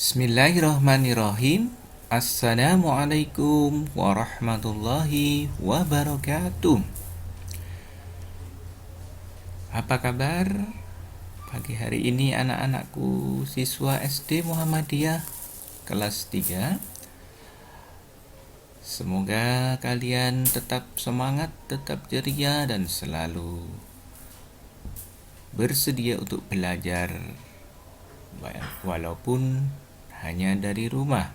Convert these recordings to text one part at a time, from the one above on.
Bismillahirrahmanirrahim. Assalamualaikum warahmatullahi wabarakatuh. Apa kabar pagi hari ini anak-anakku siswa SD Muhammadiyah kelas 3? Semoga kalian tetap semangat, tetap ceria dan selalu bersedia untuk belajar walaupun hanya dari rumah.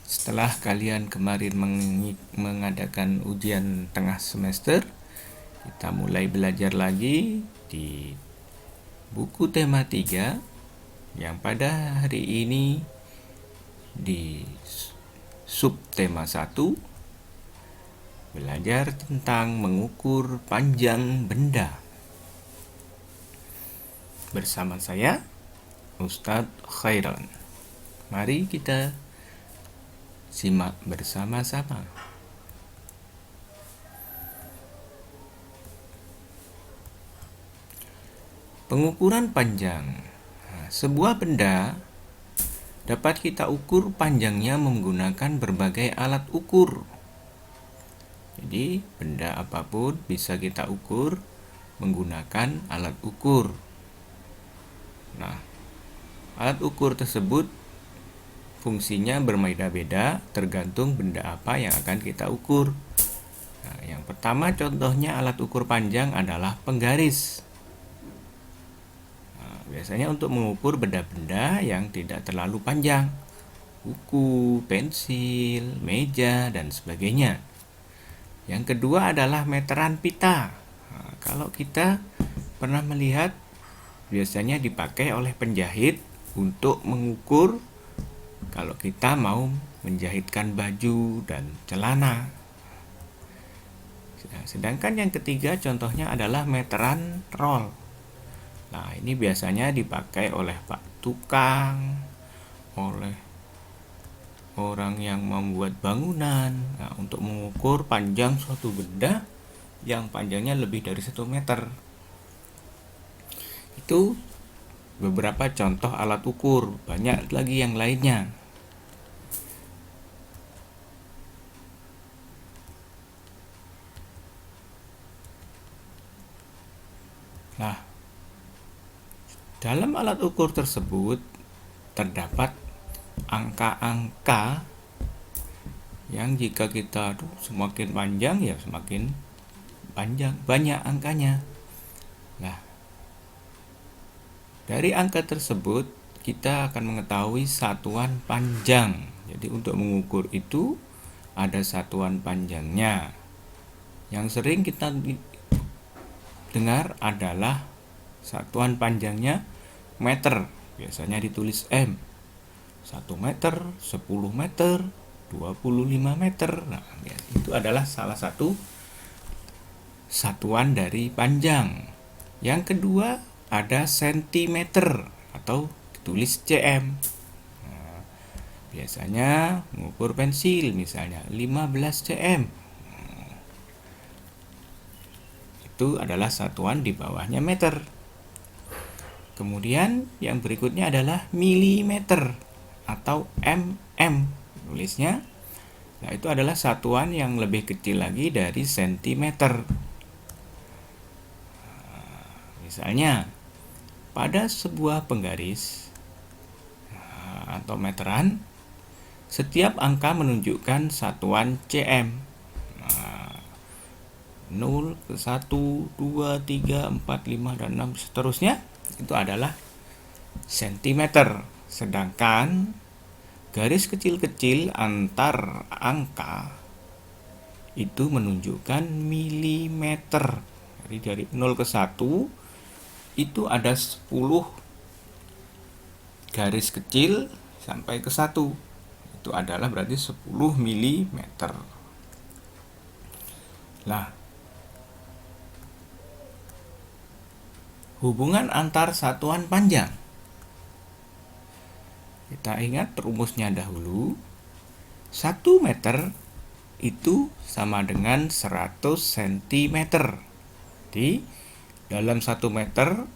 Setelah kalian kemarin mengadakan ujian tengah semester, kita mulai belajar lagi di buku tema 3 yang pada hari ini di subtema 1 belajar tentang mengukur panjang benda. Bersama saya, Ustadz Khairon. Mari kita simak bersama-sama. Pengukuran panjang. Sebuah benda dapat kita ukur panjangnya menggunakan berbagai alat ukur. Jadi, benda apapun bisa kita ukur menggunakan alat ukur. Nah, alat ukur tersebut fungsinya berbeda-beda tergantung benda apa yang akan kita ukur. Nah, yang pertama contohnya alat ukur panjang adalah penggaris. Nah, biasanya untuk mengukur benda-benda yang tidak terlalu panjang, buku, pensil, meja, dan sebagainya. Yang kedua adalah meteran pita. Nah, kalau kita pernah melihat, biasanya dipakai oleh penjahit untuk mengukur kalau kita mau menjahitkan baju dan celana. Sedangkan yang ketiga contohnya adalah meteran roll. Nah, ini biasanya dipakai oleh Pak Tukang, oleh orang yang membuat bangunan, untuk mengukur panjang suatu benda yang panjangnya lebih dari 1 meter. Itu beberapa contoh alat ukur, banyak lagi yang lainnya. Nah, dalam alat ukur tersebut terdapat angka-angka yang jika kita semakin panjang ya semakin panjang, banyak angkanya. Nah, dari angka tersebut kita akan mengetahui satuan panjang. Jadi untuk mengukur itu ada satuan panjangnya. Yang sering kita dengar adalah satuan panjangnya meter. Biasanya ditulis M. 1 meter, 10 meter, 25 meter. Nah, itu adalah salah satu satuan dari panjang. Yang kedua ada sentimeter atau ditulis cm. Nah, biasanya mengukur pensil misalnya 15 cm. Itu adalah satuan di bawahnya meter. Kemudian yang berikutnya adalah milimeter atau mm tulisnya. Nah, itu adalah satuan yang lebih kecil lagi dari sentimeter. Misalnya pada sebuah penggaris atau meteran, setiap angka menunjukkan satuan cm. 0, 1, 2, 3, 4, 5, dan 6 seterusnya itu adalah sentimeter. Sedangkan garis kecil-kecil antar angka itu menunjukkan milimeter. Jadi dari 0 ke 1 itu ada 10 garis kecil sampai ke 1. Itu adalah berarti 10 milimeter. Nah, hubungan antar satuan panjang. Kita ingat rumusnya dahulu. 1 meter itu sama dengan 100 cm. Jadi dalam 1 meter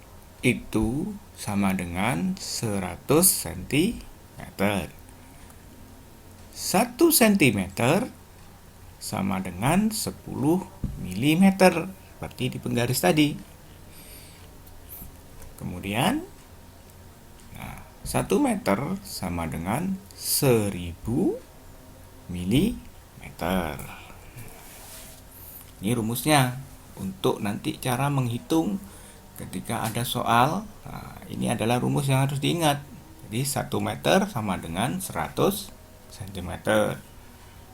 itu sama dengan 100 cm. 1 cm sama dengan 10 mm, seperti di penggaris tadi. Kemudian 1 meter sama dengan 1000 mm. Ini rumusnya untuk nanti cara menghitung ketika ada soal. Ini adalah rumus yang harus diingat. Jadi 1 meter sama dengan 100 cm.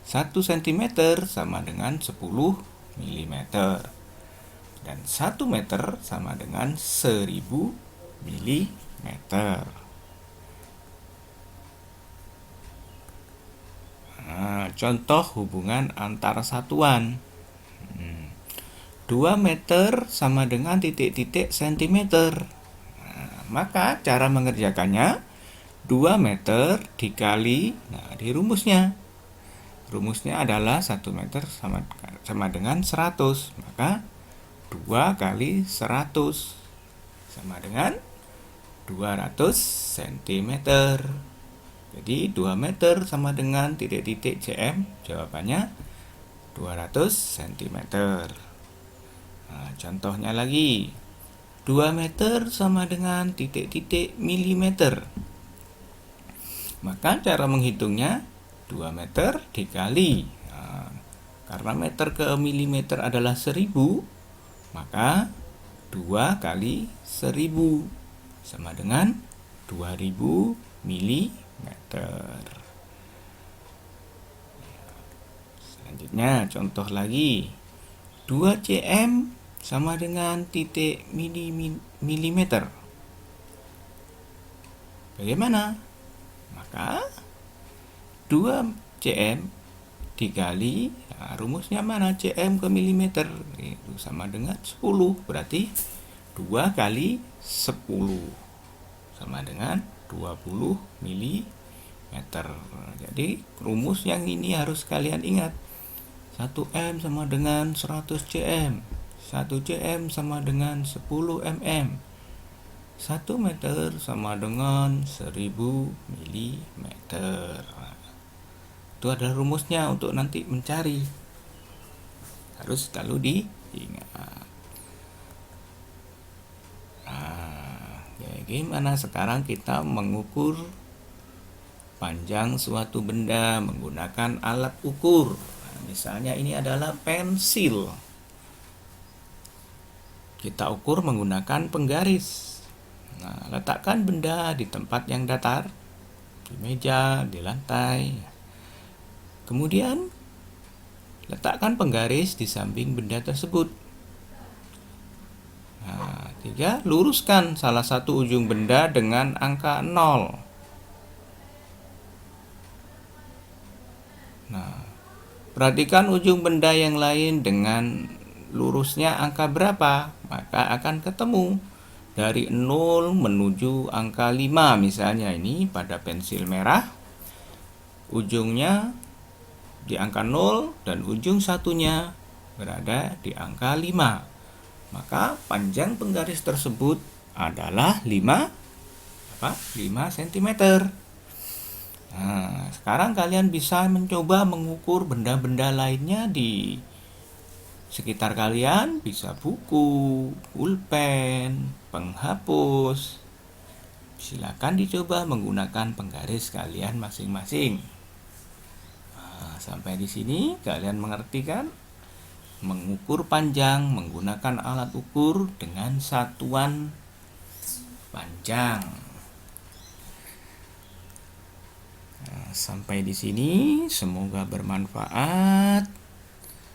1 cm sama dengan 10 mm. Dan 1 meter sama dengan 1000 mm. Contoh hubungan antar satuan. 2 meter sama dengan titik-titik sentimeter. Maka cara mengerjakannya 2 meter dikali, di rumusnya. Rumusnya adalah 1 meter sama dengan 100. Maka 2 kali 100 sama dengan 200 cm. Jadi 2 meter sama dengan titik-titik cm. Jawabannya 200 cm. Contohnya lagi. 2 meter sama dengan titik-titik milimeter. Maka cara menghitungnya 2 meter dikali. Karena meter ke milimeter adalah 1000, maka 2 kali 1000 sama dengan 2000 milimeter. Selanjutnya contoh lagi. 2 cm sama dengan titik milimeter. Bagaimana? Maka 2 cm dikali, rumusnya mana? Cm ke milimeter itu sama dengan 10. Berarti 2 kali 10 sama dengan 20 mm. Jadi rumus yang ini harus kalian ingat. 1M sama dengan 100 cm. 1 cm sama dengan 10 mm. 1 meter sama dengan 1000 mm. Itu adalah rumusnya untuk nanti mencari. Harus selalu diingat. Gimana sekarang kita mengukur panjang suatu benda menggunakan alat ukur. Misalnya ini adalah pensil. Kita ukur menggunakan penggaris. Letakkan benda di tempat yang datar, di meja, di lantai. Kemudian letakkan penggaris di samping benda tersebut. 3. Luruskan salah satu ujung benda dengan angka 0. Perhatikan ujung benda yang lain dengan lurusnya angka berapa, maka akan ketemu dari 0 menuju angka 5. Misalnya ini pada pensil merah, ujungnya di angka 0 dan ujung satunya berada di angka 5. Maka panjang penggaris tersebut adalah 5 cm. Sekarang kalian bisa mencoba mengukur benda-benda lainnya di sekitar kalian. Bisa buku, pulpen, penghapus. Silakan dicoba menggunakan penggaris kalian masing-masing. Sampai di sini kalian mengerti kan? Mengukur panjang menggunakan alat ukur dengan satuan panjang. Sampai di sini semoga bermanfaat.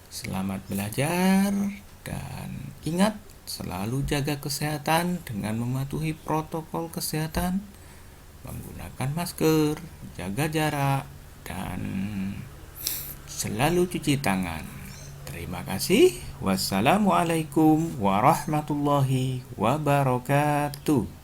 Selamat belajar dan ingat selalu jaga kesehatan dengan mematuhi protokol kesehatan, menggunakan masker, jaga jarak, dan selalu cuci tangan. Terima kasih. Wassalamualaikum warahmatullahi wabarakatuh.